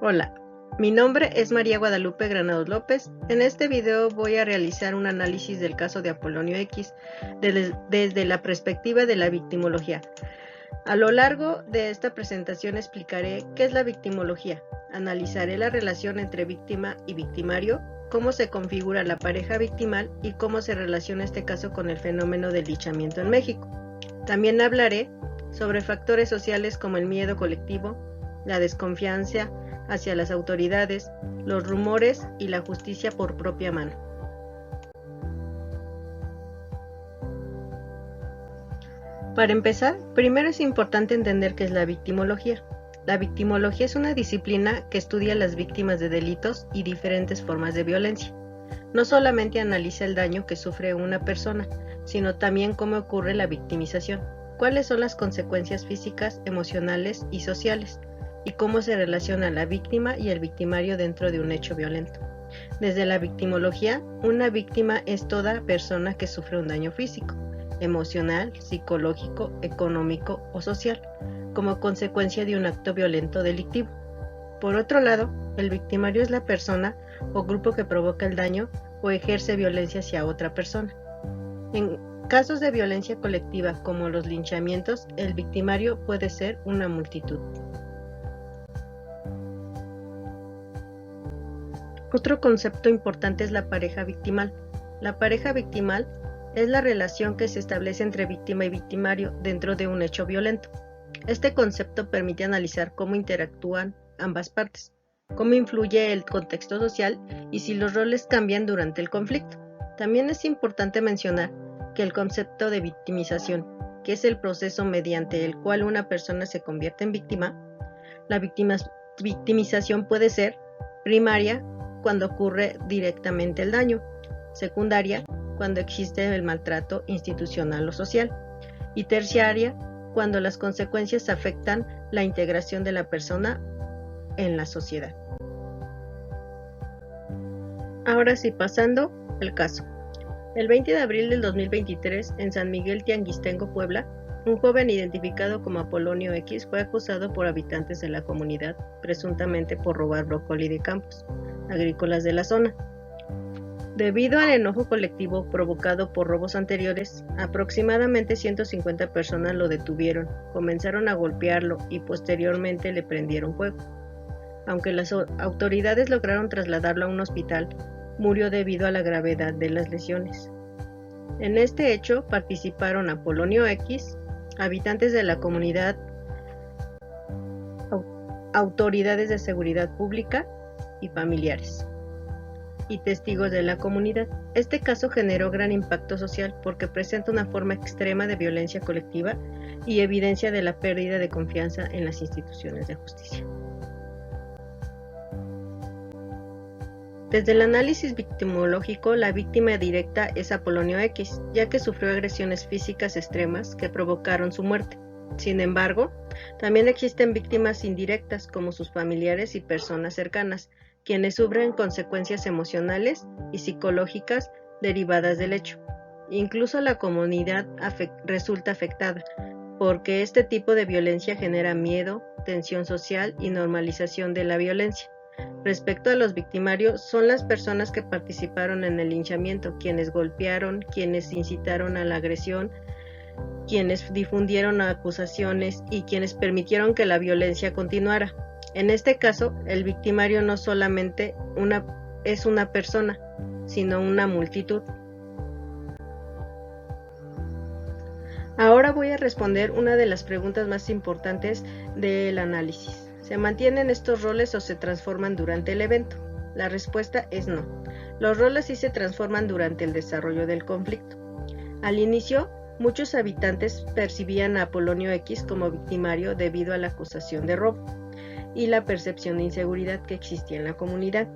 Hola, mi nombre es María Guadalupe Granados López. En este video voy a realizar un análisis del caso de Apolonio X desde la perspectiva de la victimología. A lo largo de esta presentación explicaré qué es la victimología, analizaré la relación entre víctima y victimario, cómo se configura la pareja victimal y cómo se relaciona este caso con el fenómeno del linchamiento en México. También hablaré sobre factores sociales como el miedo colectivo, la desconfianza hacia las autoridades, los rumores y la justicia por propia mano. Para empezar, primero es importante entender qué es la victimología. La victimología es una disciplina que estudia a las víctimas de delitos y diferentes formas de violencia. No solamente analiza el daño que sufre una persona, sino también cómo ocurre la victimización, cuáles son las consecuencias físicas, emocionales y sociales, y cómo se relaciona la víctima y el victimario dentro de un hecho violento. Desde la victimología, una víctima es toda persona que sufre un daño físico, emocional, psicológico, económico o social, como consecuencia de un acto violento delictivo. Por otro lado, el victimario es la persona o grupo que provoca el daño o ejerce violencia hacia otra persona. En casos de violencia colectiva como los linchamientos, el victimario puede ser una multitud. Otro concepto importante es la pareja victimal. La pareja victimal es la relación que se establece entre víctima y victimario dentro de un hecho violento. Este concepto permite analizar cómo interactúan ambas partes, cómo influye el contexto social y si los roles cambian durante el conflicto. También es importante mencionar que el concepto de victimización, que es el proceso mediante el cual una persona se convierte en víctima, la victimización puede ser primaria, cuando ocurre directamente el daño, secundaria, cuando existe el maltrato institucional o social, y terciaria, cuando las consecuencias afectan la integración de la persona en la sociedad. Ahora sí, pasando al caso. El 20 de abril del 2023, en San Miguel Tianguistengo, Puebla, un joven identificado como Apolonio X fue acusado por habitantes de la comunidad, presuntamente por robar brócoli de campos agrícolas de la zona. Debido al enojo colectivo provocado por robos anteriores, aproximadamente 150 personas lo detuvieron, comenzaron a golpearlo y posteriormente le prendieron fuego. Aunque las autoridades lograron trasladarlo a un hospital, murió debido a la gravedad de las lesiones. En este hecho participaron Apolonio X, habitantes de la comunidad, autoridades de seguridad pública y familiares, y testigos de la comunidad. Este caso generó gran impacto social porque presenta una forma extrema de violencia colectiva y evidencia de la pérdida de confianza en las instituciones de justicia. Desde el análisis victimológico, la víctima directa es Apolonio X, ya que sufrió agresiones físicas extremas que provocaron su muerte. Sin embargo, también existen víctimas indirectas como sus familiares y personas cercanas, quienes sufren consecuencias emocionales y psicológicas derivadas del hecho. Incluso la comunidad resulta afectada, porque este tipo de violencia genera miedo, tensión social y normalización de la violencia. Respecto a los victimarios, son las personas que participaron en el linchamiento, quienes golpearon, quienes incitaron a la agresión, quienes difundieron acusaciones y quienes permitieron que la violencia continuara. En este caso, el victimario no solamente es una persona, sino una multitud. Ahora voy a responder una de las preguntas más importantes del análisis. ¿Se mantienen estos roles o se transforman durante el evento? La respuesta es no. Los roles sí se transforman durante el desarrollo del conflicto. Al inicio, muchos habitantes percibían a Apolonio X como victimario debido a la acusación de robo y la percepción de inseguridad que existía en la comunidad.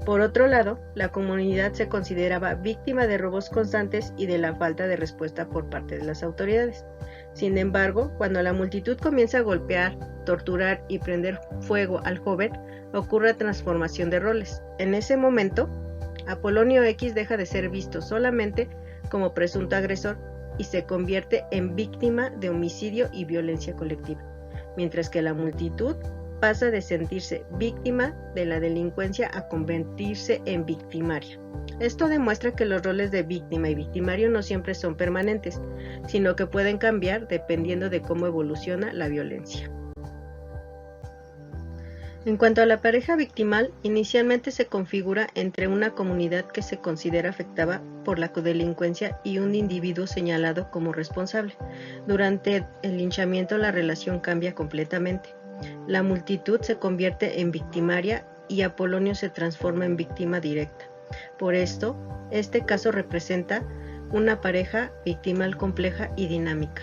Por otro lado, la comunidad se consideraba víctima de robos constantes y de la falta de respuesta por parte de las autoridades. Sin embargo, cuando la multitud comienza a golpear, torturar y prender fuego al joven, ocurre transformación de roles. En ese momento, Apolonio X deja de ser visto solamente como presunto agresor y se convierte en víctima de homicidio y violencia colectiva, mientras que la multitud pasa de sentirse víctima de la delincuencia a convertirse en victimaria. Esto demuestra que los roles de víctima y victimario no siempre son permanentes, sino que pueden cambiar dependiendo de cómo evoluciona la violencia. En cuanto a la pareja victimal, inicialmente se configura entre una comunidad que se considera afectada por la delincuencia y un individuo señalado como responsable. Durante el linchamiento la relación cambia completamente. La multitud se convierte en victimaria y Apolonio se transforma en víctima directa. Por esto, este caso representa una pareja victimal compleja y dinámica.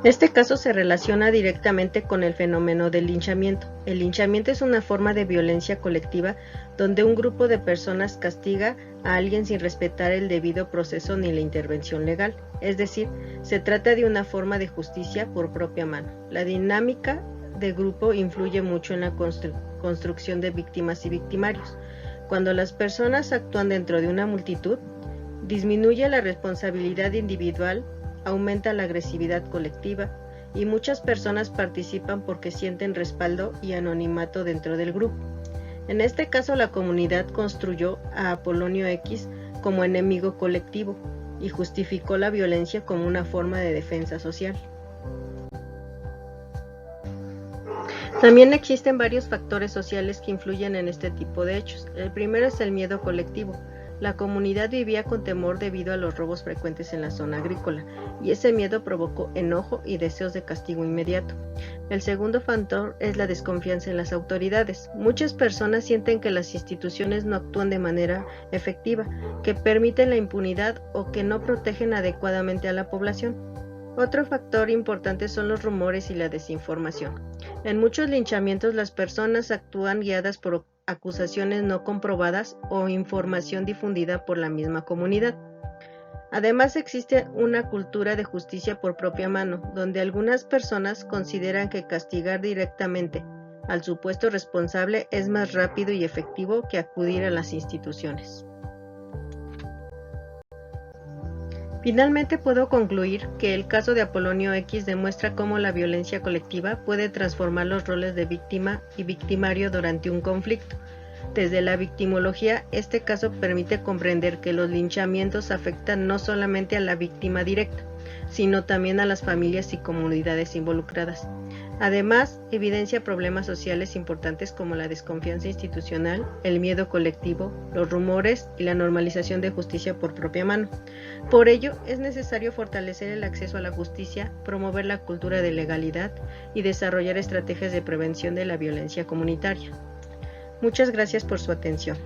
Este caso se relaciona directamente con el fenómeno del linchamiento. El linchamiento es una forma de violencia colectiva donde un grupo de personas castiga a alguien sin respetar el debido proceso ni la intervención legal. Es decir, se trata de una forma de justicia por propia mano. La dinámica de grupo influye mucho en la construcción de víctimas y victimarios. Cuando las personas actúan dentro de una multitud, disminuye la responsabilidad individual, aumenta la agresividad colectiva y muchas personas participan porque sienten respaldo y anonimato dentro del grupo. En este caso, la comunidad construyó a Apolonio X como enemigo colectivo y justificó la violencia como una forma de defensa social. También existen varios factores sociales que influyen en este tipo de hechos. El primero es el miedo colectivo. La comunidad vivía con temor debido a los robos frecuentes en la zona agrícola, y ese miedo provocó enojo y deseos de castigo inmediato. El segundo factor es la desconfianza en las autoridades. Muchas personas sienten que las instituciones no actúan de manera efectiva, que permiten la impunidad o que no protegen adecuadamente a la población. Otro factor importante son los rumores y la desinformación. En muchos linchamientos las personas actúan guiadas por acusaciones no comprobadas o información difundida por la misma comunidad. Además existe una cultura de justicia por propia mano, donde algunas personas consideran que castigar directamente al supuesto responsable es más rápido y efectivo que acudir a las instituciones. Finalmente puedo concluir que el caso de Apolonio X demuestra cómo la violencia colectiva puede transformar los roles de víctima y victimario durante un conflicto. Desde la victimología, este caso permite comprender que los linchamientos afectan no solamente a la víctima directa, sino también a las familias y comunidades involucradas. Además, evidencia problemas sociales importantes como la desconfianza institucional, el miedo colectivo, los rumores y la normalización de justicia por propia mano. Por ello, es necesario fortalecer el acceso a la justicia, promover la cultura de legalidad y desarrollar estrategias de prevención de la violencia comunitaria. Muchas gracias por su atención.